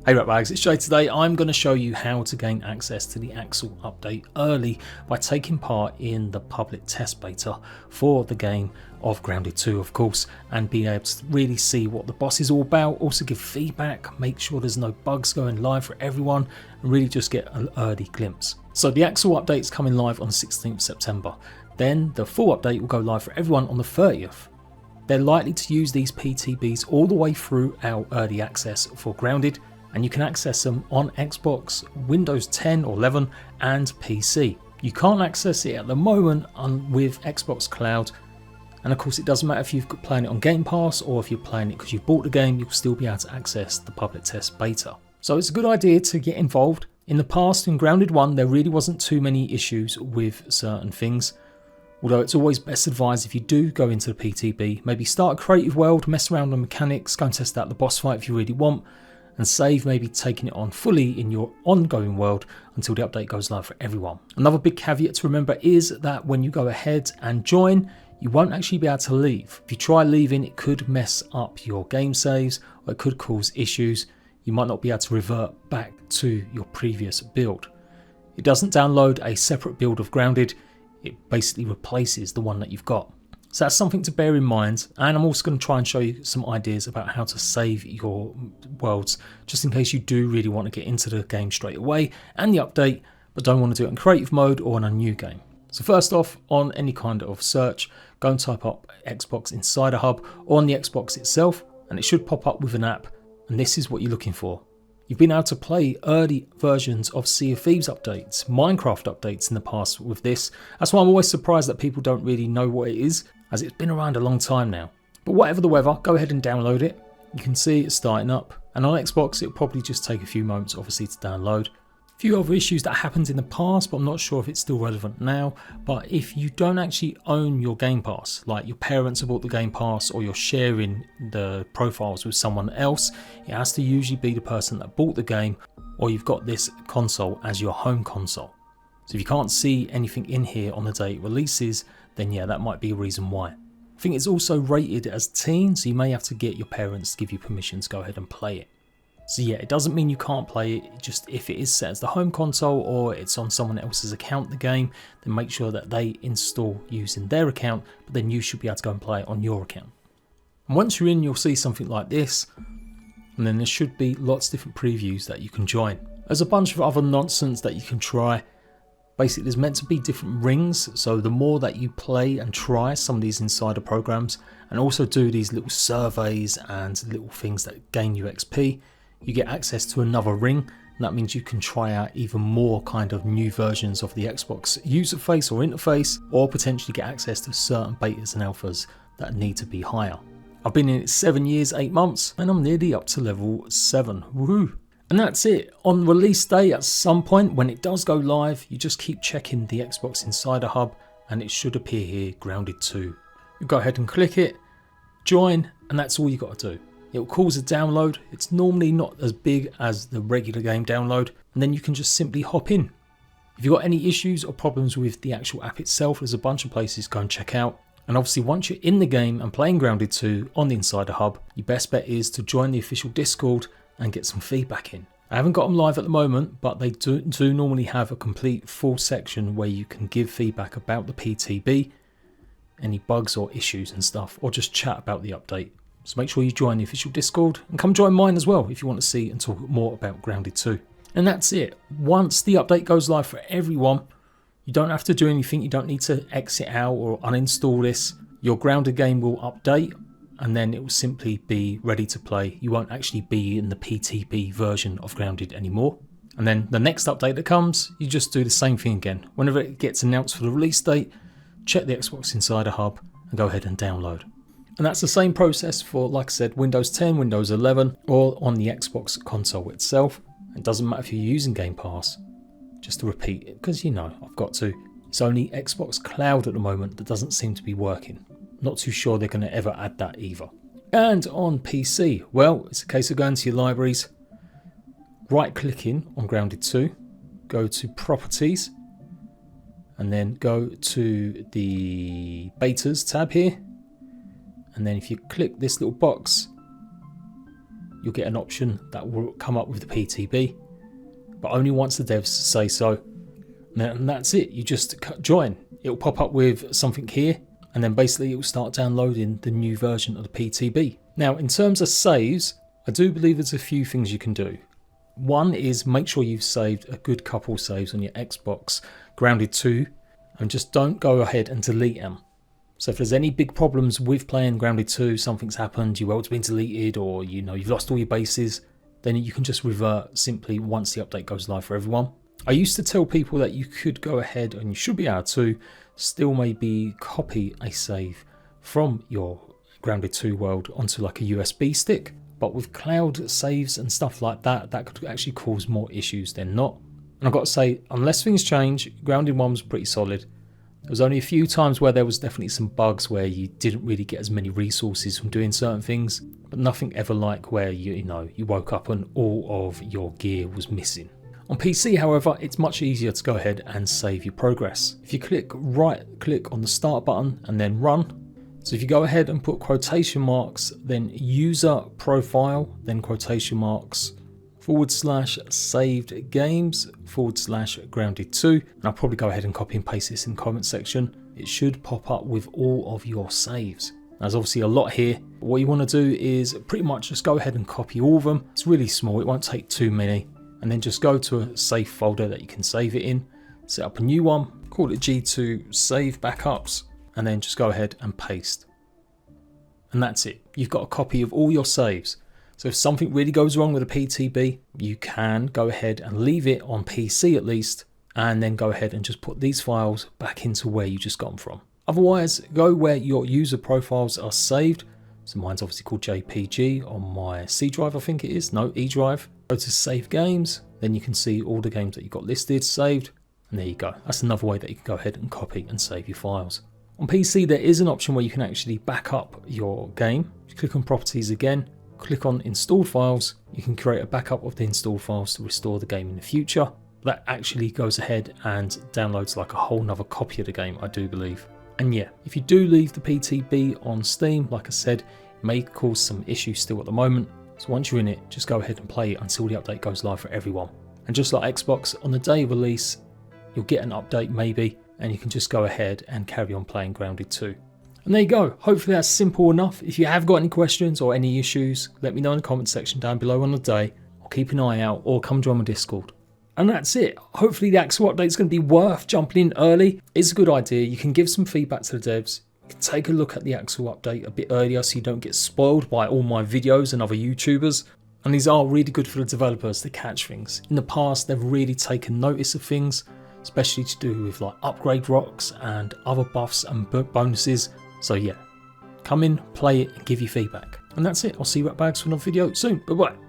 Hey RATBAGGERS, it's Jade. Today I'm going to show you how to gain access to the Axel update early by taking part in the public test beta for the game of Grounded 2 of course, and being able to really see what the boss is all about, also give feedback, make sure there's no bugs going live for everyone, and really just get an early glimpse. So the Axel update is coming live on the 16th September, then the full update will go live for everyone on the 30th. They're likely to use these PTBs all the way through our early access for Grounded, and you can access them on Xbox, Windows 10 or 11 and PC. You can't access it at the moment with Xbox Cloud, and of course it doesn't matter if you've playing it on Gamepass or if you're playing it because you've bought the game, you'll still be able to access the public test beta. So it's a good idea to get involved. In the past, in Grounded 1, there really wasn't too many issues with certain things. Although it's always best advised if you do go into the PTB, maybe start a creative world, mess around on mechanics, go and test out the boss fight if you really want, and save maybe taking it on fully in your ongoing world until the update goes live for everyone. Another big caveat to remember is that when you go ahead and join, you won't actually be able to leave. If you try leaving, it could mess up your game saves, or it could cause issues. You might not be able to revert back to your previous build. It doesn't download a separate build of Grounded, it basically replaces the one that you've got. So that's something to bear in mind, and I'm also going to try and show you some ideas about how to save your worlds, just in case you do really want to get into the game straight away and the update, but don't want to do it in creative mode or on a new game. So first off, on any kind of search, go and type up Xbox Insider Hub or on the Xbox itself, and it should pop up with an app, and this is what you're looking for. You've been able to play early versions of Sea of Thieves updates, Minecraft updates in the past with this. That's why I'm always surprised that people don't really know what it is, as it's been around a long time now. But whatever the weather, go ahead and download it. You can see it's starting up, and on Xbox it'll probably just take a few moments obviously to download. A few other issues that happened in the past, but I'm not sure if it's still relevant now, but if you don't actually own your Game Pass, like your parents have bought the Game Pass or you're sharing the profiles with someone else, it has to usually be the person that bought the game, or you've got this console as your home console. So if you can't see anything in here on the day it releases, then yeah, that might be a reason why. I think it's also rated as teen, so you may have to get your parents to give you permission to go ahead and play it. So yeah, it doesn't mean you can't play it, just if it is set as the home console or it's on someone else's account, the game, then make sure that they install using their account, but then you should be able to go and play it on your account. And once you're in, you'll see something like this, and then there should be lots of different previews that you can join. There's a bunch of other nonsense that you can try. Basically, there's meant to be different rings, so the more that you play and try some of these insider programs, and also do these little surveys and little things that gain you XP, you get access to another ring, and that means you can try out even more kind of new versions of the Xbox user face or interface, or potentially get access to certain betas and alphas that need to be higher. I've been in it 7 years, 8 months, and I'm nearly up to level 7. Woohoo! And that's it. On release day, at some point when it does go live, you just keep checking the Xbox Insider Hub, and it should appear here, Grounded 2. You go ahead and click it, join, and that's all you got to do. It will cause a download. It's normally not as big as the regular game download, and then you can just simply hop in. If you've got any issues or problems with the actual app itself, there's a bunch of places to go and check out. And obviously once you're in the game and playing Grounded 2 on the Insider Hub, your best bet is to join the official Discord and get some feedback in. I haven't got them live at the moment, but they do normally have a complete full section where you can give feedback about the PTB, any bugs or issues and stuff, or just chat about the update. So make sure you join the official Discord, and come join mine as well if you want to see and talk more about Grounded 2. And that's it. Once the update goes live for everyone, you don't have to do anything. You don't need to exit out or uninstall this. Your Grounded game will update, and then it will simply be ready to play. You won't actually be in the PTB version of Grounded anymore. And then the next update that comes, you just do the same thing again. Whenever it gets announced for the release date, check the Xbox Insider Hub and go ahead and download. And that's the same process for, like I said, Windows 10, Windows 11, or on the Xbox console itself. It doesn't matter if you're using Game Pass. Just to repeat it, because you know I've got to. It's only Xbox Cloud at the moment that doesn't seem to be working. Not too sure they're going to ever add that either. And on PC, well, it's a case of going to your libraries, right-clicking on Grounded 2, go to Properties, and then go to the Betas tab here. And then if you click this little box, you'll get an option that will come up with the PTB, but only once the devs say so. And that's it. You just join. It'll pop up with something here, and then basically it will start downloading the new version of the PTB. Now, in terms of saves, I do believe there's a few things you can do. One is make sure you've saved a good couple saves on your Xbox Grounded 2, and just don't go ahead and delete them. So if there's any big problems with playing Grounded 2, something's happened, your world's been deleted, or you've lost all your bases, then you can just revert simply once the update goes live for everyone. I used to tell people that you could go ahead and you should be able to still maybe copy a save from your Grounded 2 world onto like a USB stick, but with cloud saves and stuff like that, that could actually cause more issues than not. And I've got to say, unless things change, Grounded 1 was pretty solid. There was only a few times where there was definitely some bugs where you didn't really get as many resources from doing certain things, but nothing ever like where you woke up and all of your gear was missing. On PC, however, it's much easier to go ahead and save your progress. If you right click on the start button and then run, so if you go ahead and put quotation marks, then user profile, then quotation marks, /saved games /grounded 2, and I'll probably go ahead and copy and paste this in the comment section. It should pop up with all of your saves. There's obviously a lot here, but what you want to do is pretty much just go ahead and copy all of them. It's really small, it won't take too many, and then just go to a safe folder that you can save it in, set up a new one, call it G2 save backups, and then just go ahead and paste. And that's it, you've got a copy of all your saves. So if something really goes wrong with a PTB, you can go ahead and leave it on PC at least, and then go ahead and just put these files back into where you just got them from. Otherwise, go where your user profiles are saved. So mine's obviously called JPG on my C drive, I think it is, no, E drive. Go to save games, then you can see all the games that you got listed, saved, and there you go. That's another way that you can go ahead and copy and save your files. On PC, there is an option where you can actually back up your game. You click on properties again, click on installed files, you can create a backup of the installed files to restore the game in the future. That actually goes ahead and downloads like a whole nother copy of the game, I do believe. And yeah, if you do leave the PTB on Steam, like I said, it may cause some issues still at the moment. So once you're in it, just go ahead and play it until the update goes live for everyone. And just like Xbox, on the day of release, you'll get an update maybe, and you can just go ahead and carry on playing Grounded 2. And there you go. Hopefully that's simple enough. If you have got any questions or any issues, let me know in the comment section down below on the day, or keep an eye out, or come join my Discord. And that's it. Hopefully the actual update is going to be worth jumping in early. It's a good idea. You can give some feedback to the devs. You can take a look at the actual update a bit earlier so you don't get spoiled by all my videos and other YouTubers. And these are really good for the developers to catch things. In the past, they've really taken notice of things, especially to do with like upgrade rocks and other buffs and bonuses. So yeah, come in, play it, and give your feedback. And that's it. I'll see you at RATBAGGERS for another video soon. Bye bye.